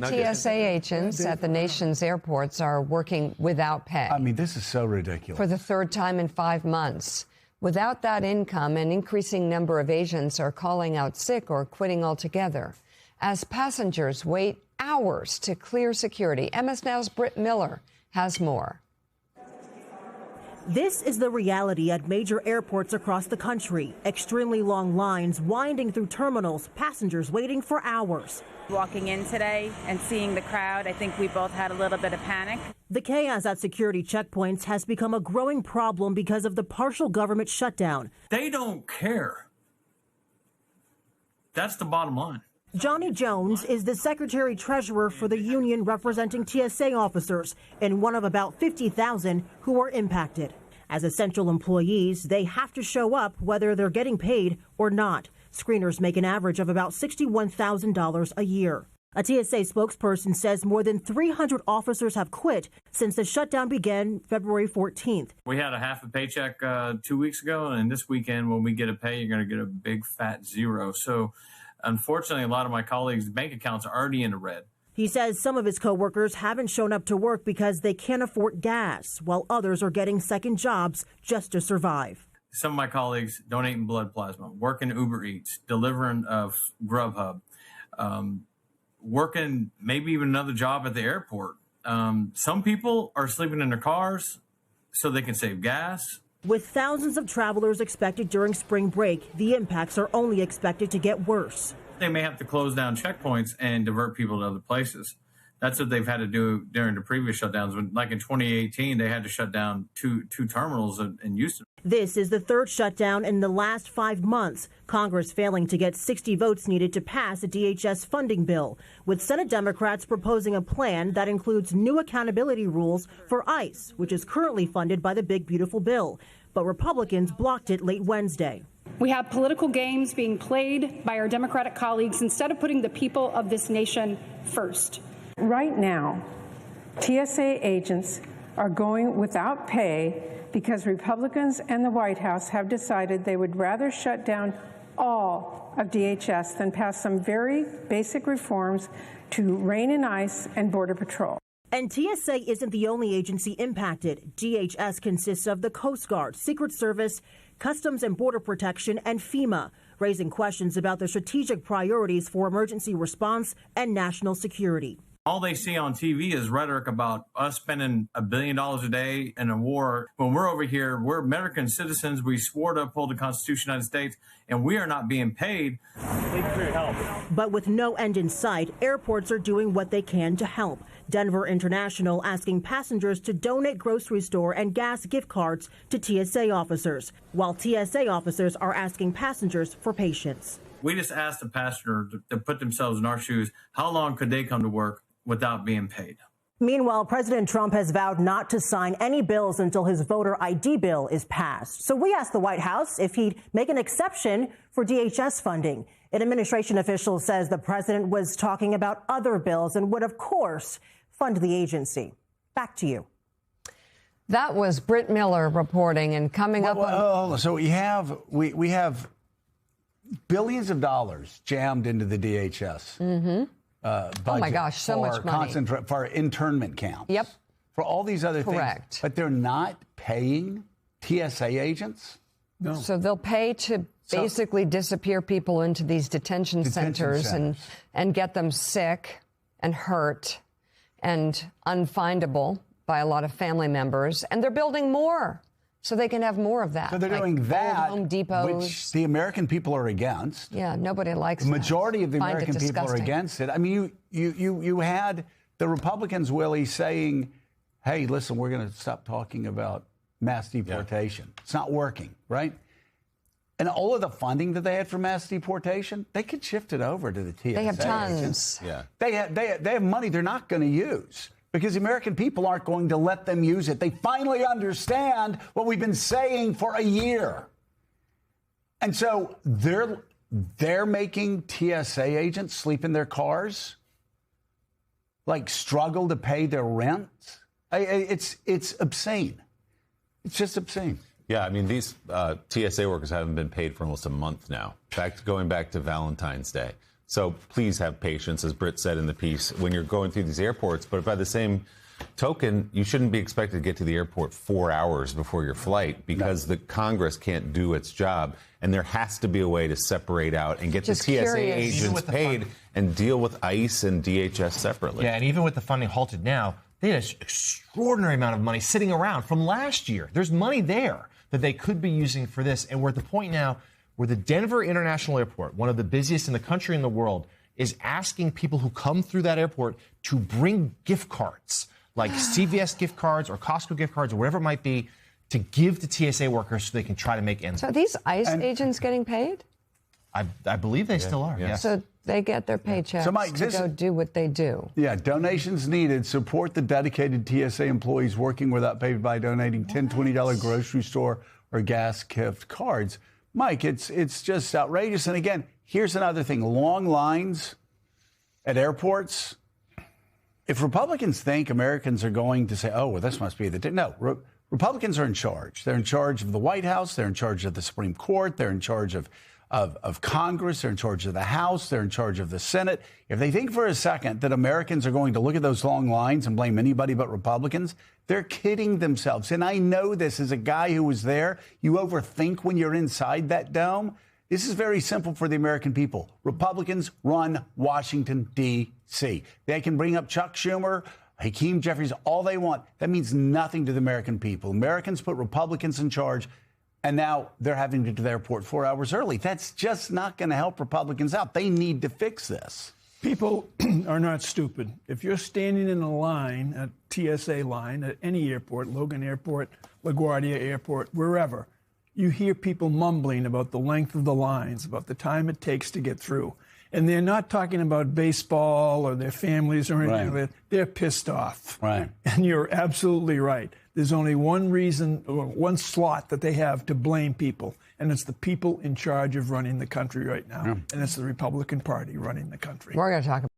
TSA agents at the nation's airports are working without pay. I mean, this is so ridiculous. For the third time in 5 months. Without that income, an increasing number of agents are calling out sick or quitting altogether. As passengers wait hours to clear security, MS Now's Britt Miller has more. This is the reality at major airports across the country. Extremely long lines winding through terminals, passengers waiting for hours. Walking in today and seeing the crowd, I think we both had a little bit of panic. The chaos at security checkpoints has become a growing problem because of the partial government shutdown. They don't care. That's the bottom line. Johnny Jones is the secretary-treasurer for the union representing TSA officers and one of about 50,000 who are impacted. As essential employees, they have to show up whether they're getting paid or not. Screeners make an average of about $61,000 a year. A TSA spokesperson says more than 300 officers have quit since the shutdown began February 14th. We had a half a paycheck 2 weeks ago, and this weekend when we get a pay, you're going to get a big fat zero. So unfortunately, a lot of my colleagues' bank accounts are already in the red. He says some of his coworkers haven't shown up to work because they can't afford gas, while others are getting second jobs just to survive. Some of my colleagues donating blood plasma, working Uber Eats, delivering Grubhub, working maybe even another job at the airport. Some people are sleeping in their cars so they can save gas. With thousands of travelers expected during spring break, the impacts are only expected to get worse. They may have to close down checkpoints and divert people to other places. That's what they've had to do during the previous shutdowns. When, like in 2018, they had to shut down two terminals in Houston. This is the third shutdown in the last 5 months, Congress failing to get 60 votes needed to pass a DHS funding bill, with Senate Democrats proposing a plan that includes new accountability rules for ICE, which is currently funded by the Big Beautiful Bill. But Republicans blocked it late Wednesday. We have political games being played by our Democratic colleagues instead of putting the people of this nation first. Right now, TSA agents are going without pay because Republicans and the White House have decided they would rather shut down all of DHS than pass some very basic reforms to rein in ICE and Border Patrol. And TSA isn't the only agency impacted. DHS consists of the Coast Guard, Secret Service, Customs and Border Protection, and FEMA, raising questions about their strategic priorities for emergency response and national security. All they see on TV is rhetoric about us spending $1 billion a day in a war. When we're over here, we're American citizens. We swore to uphold the Constitution of the United States, and we are not being paid. Thank you for your help. But with no end in sight, airports are doing what they can to help. Denver International asking passengers to donate grocery store and gas gift cards to TSA officers, while TSA officers are asking passengers for patience. We just asked the passenger to put themselves in our shoes. How long could they come to work without being paid? Meanwhile, President Trump has vowed not to sign any bills until his voter ID bill is passed. So we asked the White House if he'd make an exception for DHS funding. An administration official says the president was talking about other bills and would, of course, fund the agency. Back to you. That was Britt Miller reporting, and coming up on... So we have billions of dollars jammed into the DHS. Mm-hmm. Budget oh my gosh, so much money. For internment camps. Yep. For all these other Correct. things. But they're not paying TSA agents? No. So they'll pay to basically disappear people into these detention centers. And get them sick and hurt and unfindable by a lot of family members. And they're building more so they can have more of that. So they're doing that, Home Depots, which the American people are against. Yeah, nobody likes the majority of the American people are against it. I mean, you had the Republicans, Willie, saying, hey, listen, we're going to stop talking about mass deportation. Yeah. It's not working, right? And all of the funding that they had for mass deportation, they could shift it over to the TSA. They have tons. Agents. Yeah. They have money they're not going to use because the American people aren't going to let them use it. They finally understand what we've been saying for a year. And so they're making TSA agents sleep in their cars, like struggle to pay their rent. It's obscene. It's just obscene. Yeah, I mean, these TSA workers haven't been paid for almost a month now. In fact, going back to Valentine's Day. So please have patience, as Britt said in the piece, when you're going through these airports. But by the same token, you shouldn't be expected to get to the airport 4 hours before your flight because the Congress can't do its job. And there has to be a way to separate out and get the TSA agents paid and deal with ICE and DHS separately. Yeah, and even with the funding halted now, they had an extraordinary amount of money sitting around from last year. There's money there that they could be using for this. And we're at the point now where the Denver International Airport, one of the busiest in the country and the world, is asking people who come through that airport to bring gift cards, like CVS gift cards or Costco gift cards or whatever it might be, to give to TSA workers so they can try to make ends meet. So are these ICE agents getting paid? I believe they still are, yes. So they get their paychecks to go do what they do. Yeah, donations needed. Support the dedicated TSA employees working without pay by donating $10, $20 grocery store or gas gift cards. Mike, it's just outrageous. And again, here's another thing. Long lines at airports. If Republicans think Americans are going to say, oh, well, this must be the day. No, Republicans are in charge. They're in charge of the White House. They're in charge of the Supreme Court. They're in charge of Congress. They're in charge of the House. They're in charge of the Senate. If they think for a second that Americans are going to look at those long lines and blame anybody but Republicans, they're kidding themselves. And I know this as a guy who was there. You overthink when you're inside that dome. This is very simple for the American people. Republicans run Washington, D.C. They can bring up Chuck Schumer, Hakeem Jeffries, all they want. That means nothing to the American people. Americans put Republicans in charge, and now they're having to get to the airport 4 hours early. That's just not going to help Republicans out. They need to fix this. People are not stupid. If you're standing in a line, a TSA line at any airport, Logan Airport, LaGuardia Airport, wherever, you hear people mumbling about the length of the lines, about the time it takes to get through. And they're not talking about baseball or their families or anything like that. They're pissed off. Right. And you're absolutely right. There's only one reason or one slot that they have to blame people, and it's the people in charge of running the country right now. Yeah. And it's the Republican Party running the country. We're going to talk about